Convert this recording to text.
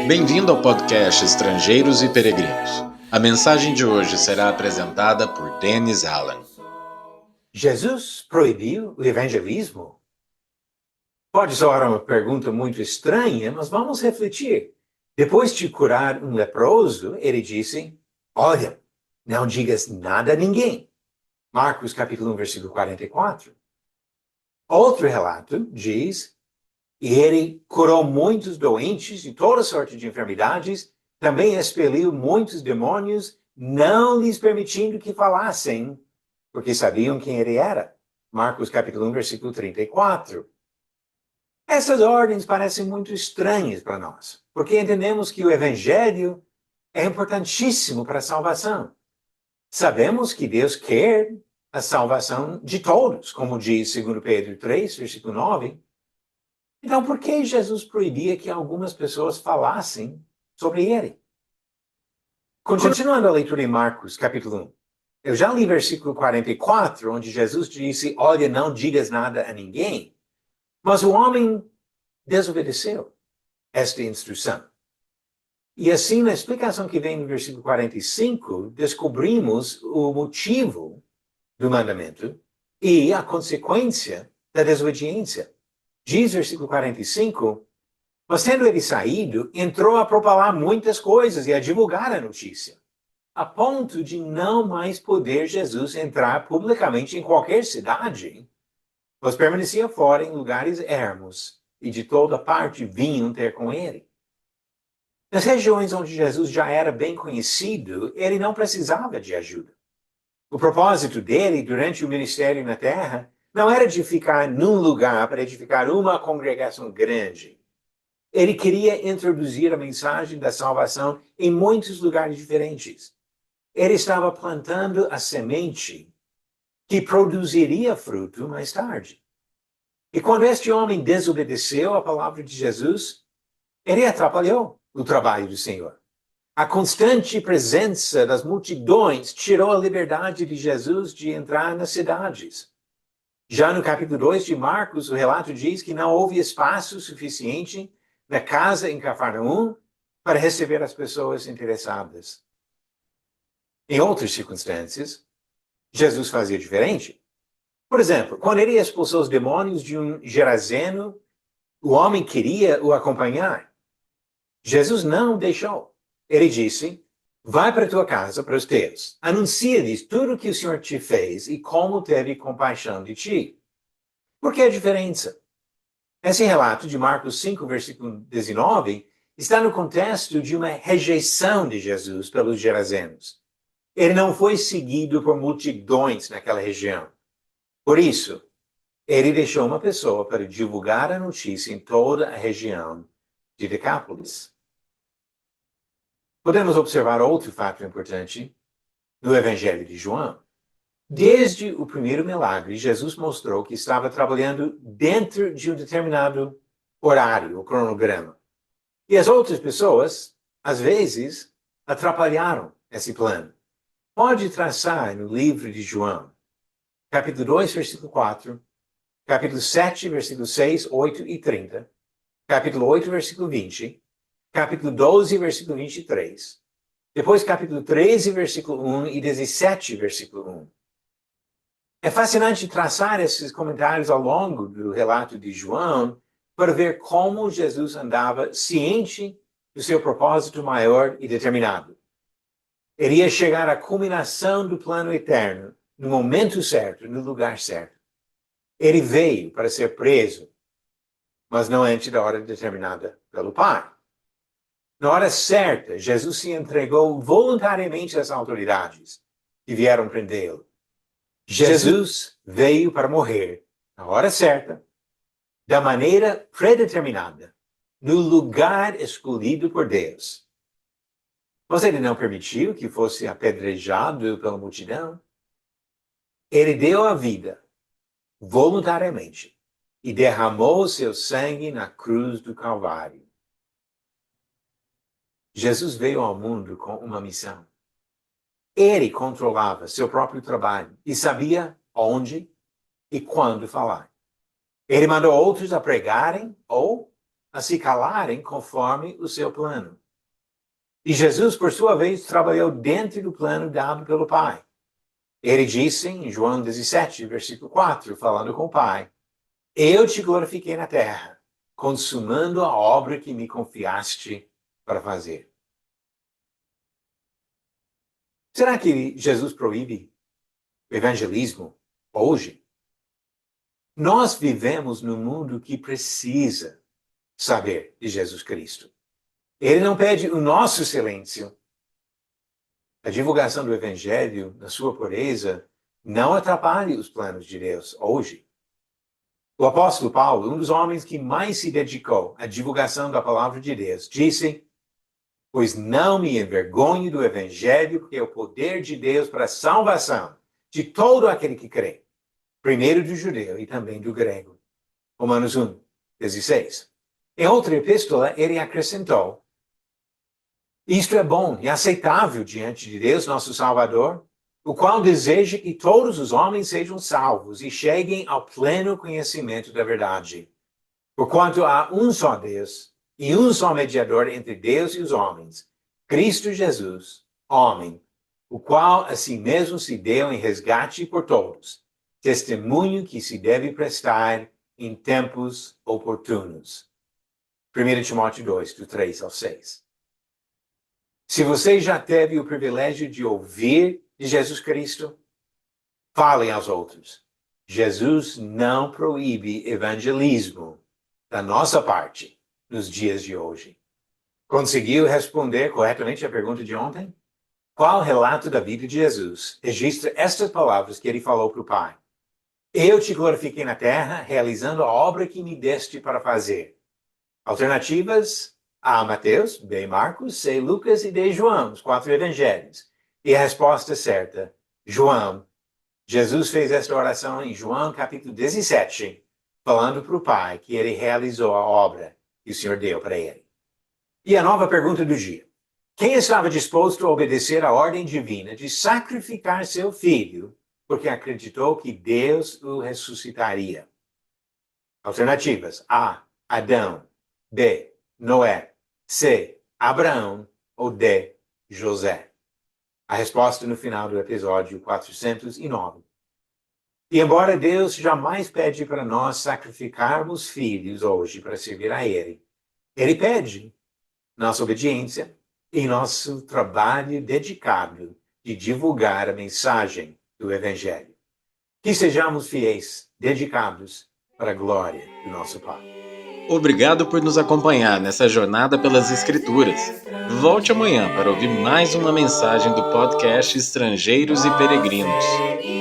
Bem-vindo ao podcast Estrangeiros e Peregrinos. A mensagem de hoje será apresentada por Dennis Allen. Jesus proibiu o evangelismo? Pode soar uma pergunta muito estranha, mas vamos refletir. Depois de curar um leproso, ele disse, olha, não digas nada a ninguém. Marcos capítulo 1, versículo 44. Outro relato diz, e ele curou muitos doentes de toda sorte de enfermidades, também expeliu muitos demônios, não lhes permitindo que falassem, porque sabiam quem ele era. Marcos capítulo 1, versículo 34. Essas ordens parecem muito estranhas para nós, porque entendemos que o evangelho é importantíssimo para a salvação. Sabemos que Deus quer a salvação de todos, como diz 2 Pedro 3, versículo 9. Então, por que Jesus proibia que algumas pessoas falassem sobre ele? Continuando a leitura em Marcos capítulo 1. Eu já li versículo 44, onde Jesus disse, olha, não digas nada a ninguém. Mas o homem desobedeceu esta instrução. E assim, na explicação que vem no versículo 45, descobrimos o motivo do mandamento e a consequência da desobediência. Diz versículo 45, mas tendo ele saído, entrou a propalar muitas coisas e a divulgar a notícia, a ponto de não mais poder Jesus entrar publicamente em qualquer cidade, mas permanecia fora em lugares ermos, e de toda parte vinham ter com ele. Nas regiões onde Jesus já era bem conhecido, ele não precisava de ajuda. O propósito dele durante o ministério na terra não era de ficar num lugar para edificar uma congregação grande. Ele queria introduzir a mensagem da salvação em muitos lugares diferentes. Ele estava plantando a semente que produziria fruto mais tarde. E quando este homem desobedeceu à palavra de Jesus, ele atrapalhou o trabalho do Senhor. A constante presença das multidões tirou a liberdade de Jesus de entrar nas cidades. Já no capítulo 2 de Marcos, o relato diz que não houve espaço suficiente na casa em Cafarnaum para receber as pessoas interessadas. Em outras circunstâncias, Jesus fazia diferente. Por exemplo, quando ele expulsou os demônios de um Geraseno, o homem queria o acompanhar. Jesus não deixou. Ele disse, vai para a tua casa, para os teus. Anuncia-lhes tudo o que o Senhor te fez e como teve compaixão de ti. Por que a diferença? Esse relato de Marcos 5, versículo 19, está no contexto de uma rejeição de Jesus pelos gerazenos. Ele não foi seguido por multidões naquela região. Por isso, ele deixou uma pessoa para divulgar a notícia em toda a região de Decápolis. Podemos observar outro fato importante no Evangelho de João. Desde o primeiro milagre, Jesus mostrou que estava trabalhando dentro de um determinado horário, ou cronograma. E as outras pessoas, às vezes, atrapalharam esse plano. Pode traçar no livro de João, capítulo 2, versículo 4, capítulo 7, versículo 6, 8 e 30, capítulo 8, versículo 20, capítulo 12, versículo 23, depois capítulo 13, versículo 1 e 17, versículo 1. É fascinante traçar esses comentários ao longo do relato de João para ver como Jesus andava ciente do seu propósito maior e determinado. Ele ia chegar à culminação do plano eterno, no momento certo, no lugar certo. Ele veio para ser preso, mas não antes da hora determinada pelo Pai. Na hora certa, Jesus se entregou voluntariamente às autoridades que vieram prendê-lo. Jesus veio para morrer na hora certa, da maneira predeterminada, no lugar escolhido por Deus. Mas ele não permitiu que fosse apedrejado pela multidão. Ele deu a vida voluntariamente e derramou seu sangue na cruz do Calvário. Jesus veio ao mundo com uma missão. Ele controlava seu próprio trabalho e sabia onde e quando falar. Ele mandou outros a pregarem ou a se calarem conforme o seu plano. E Jesus, por sua vez, trabalhou dentro do plano dado pelo Pai. Ele disse em João 17, versículo 4, falando com o Pai: eu te glorifiquei na terra, consumando a obra que me confiaste para fazer. Será que Jesus proíbe o evangelismo hoje? Nós vivemos num mundo que precisa saber de Jesus Cristo. Ele não pede o nosso silêncio. A divulgação do evangelho, na sua pureza, não atrapalha os planos de Deus hoje. O apóstolo Paulo, um dos homens que mais se dedicou à divulgação da palavra de Deus, disse: pois não me envergonho do evangelho, porque é o poder de Deus para a salvação de todo aquele que crê, primeiro do judeu e também do grego. Romanos 1, 16. Em outra epístola, ele acrescentou: isto é bom e aceitável diante de Deus, nosso Salvador, o qual deseja que todos os homens sejam salvos e cheguem ao pleno conhecimento da verdade. Porquanto há um só Deus e um só mediador entre Deus e os homens, Cristo Jesus, homem, o qual a si mesmo se deu em resgate por todos, testemunho que se deve prestar em tempos oportunos. 1 Timóteo 2, do 3 ao 6. Se você já teve o privilégio de ouvir de Jesus Cristo, falem aos outros. Jesus não proíbe evangelismo da nossa parte nos dias de hoje. Conseguiu responder corretamente a pergunta de ontem? Qual relato da vida de Jesus registra estas palavras que ele falou para o Pai? Eu te glorifiquei na terra, realizando a obra que me deste para fazer. Alternativas: A, Mateus, B, Marcos, C, Lucas e D, João, os 4 evangelhos. E a resposta certa: João. Jesus fez esta oração em João capítulo 17, falando para o Pai que ele realizou a obra que o Senhor deu para ele. E a nova pergunta do dia: quem estava disposto a obedecer à ordem divina de sacrificar seu filho porque acreditou que Deus o ressuscitaria? Alternativas: A, Adão, B, Noé, C, Abraão ou D, José. A resposta no final do episódio 409. E embora Deus jamais pede para nós sacrificarmos filhos hoje para servir a Ele, Ele pede nossa obediência e nosso trabalho dedicado de divulgar a mensagem do Evangelho. Que sejamos fiéis, dedicados para a glória do nosso Pai. Obrigado por nos acompanhar nessa jornada pelas Escrituras. Volte amanhã para ouvir mais uma mensagem do podcast Estrangeiros e Peregrinos.